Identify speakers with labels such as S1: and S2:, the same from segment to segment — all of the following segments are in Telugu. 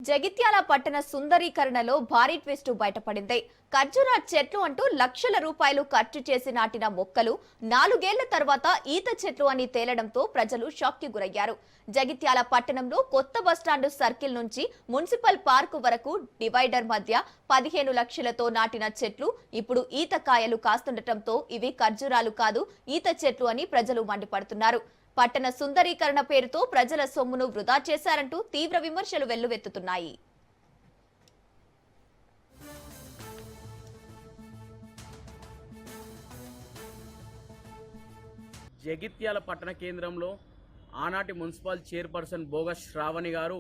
S1: జగిత్యాల పట్టణ సుందరీకరణలో భారీ ట్విస్ట్ బయటపడింది. ఖర్జూర చెట్లు అంటూ లక్షల రూపాయలు ఖర్చు చేసి నాటిన మొక్కలు 4 ఏళ్ల తర్వాత ఈత చెట్లు అని తేలడంతో ప్రజలు షాక్ కి గురయ్యారు. జగిత్యాల పట్టణంలో కొత్త బస్టాండ్ సర్కిల్ నుంచి మున్సిపల్ పార్కు వరకు డివైడర్ మధ్య 15 లక్షలతో నాటిన చెట్లు ఇప్పుడు ఈత కాయలు కాస్తుండటంతో ఇవి ఖర్జూరాలు కాదు ఈత చెట్లు అని ప్రజలు మండిపడుతున్నారు. పట్టణ సుందరీకరణ పేరుతో ప్రజల సొమ్మును వృధా చేశారంటూ తీవ్ర విమర్శలు వెల్లువెత్తుతున్నాయి.
S2: జగిత్యాల పట్టణ కేంద్రంలో ఆనాటి మున్సిపల్ చైర్పర్సన్ బోగస్ శ్రావణి గారు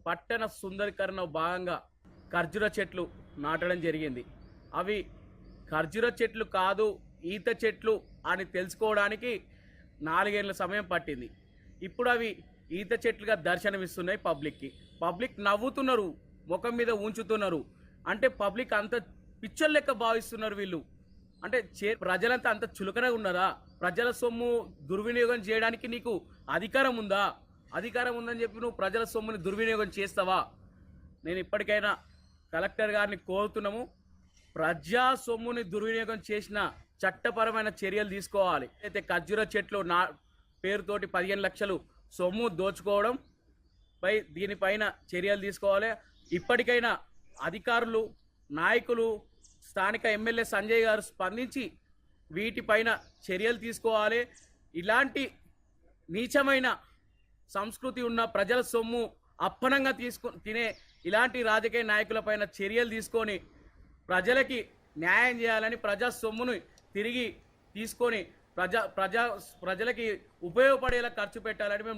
S2: పట్టణ సుందరీకరణ భాగంగా ఖర్జూర చెట్లు నాటడం జరిగింది. అవి ఖర్జూర చెట్లు కాదు ఈత చెట్లు అని తెలుసుకోవడానికి 4 ఏళ్ల సమయం పట్టింది. ఇప్పుడు అవి ఈత చెట్లుగా దర్శనమిస్తున్నాయి. పబ్లిక్ నవ్వుతున్నారు, ముఖం మీద ఉంచుతున్నారు. అంటే పబ్లిక్ అంత పిచ్చర్ లెక్క భావిస్తున్నారు వీళ్ళు. అంటే ప్రజలంతా అంత చులకనగా ఉన్నారా? ప్రజల సొమ్ము దుర్వినియోగం చేయడానికి నీకు అధికారం ఉందా? అధికారం ఉందని చెప్పి నువ్వు ప్రజల సొమ్ముని దుర్వినియోగం చేస్తావా? నేను ఇప్పటికైనా కలెక్టర్ గారిని కోరుతున్నాము, ప్రజా సొమ్ముని దుర్వినియోగం చేసిన చట్టపరమైన చర్యలు తీసుకోవాలి. అయితే ఖర్జూర చెట్లు పేరుతోటి 15 లక్షలు సొమ్ము దోచుకోవడం దీనిపైన చర్యలు తీసుకోవాలి. ఇప్పటికైనా అధికారులు, నాయకులు, స్థానిక ఎమ్మెల్యే సంజయ్ గారు స్పందించి వీటిపైన చర్యలు తీసుకోవాలి. ఇలాంటి నీచమైన సంస్కృతి ఉన్న ప్రజల సొమ్ము అప్పనంగా తినే ఇలాంటి రాజకీయ నాయకులపైన చర్యలు తీసుకొని ప్రజలకి న్యాయం చేయాలని, ప్రజా సొమ్మును తిరిగి తీసుకొని ప్రజలకి ఉపయోగపడేలా ఖర్చు పెట్టాలని మేము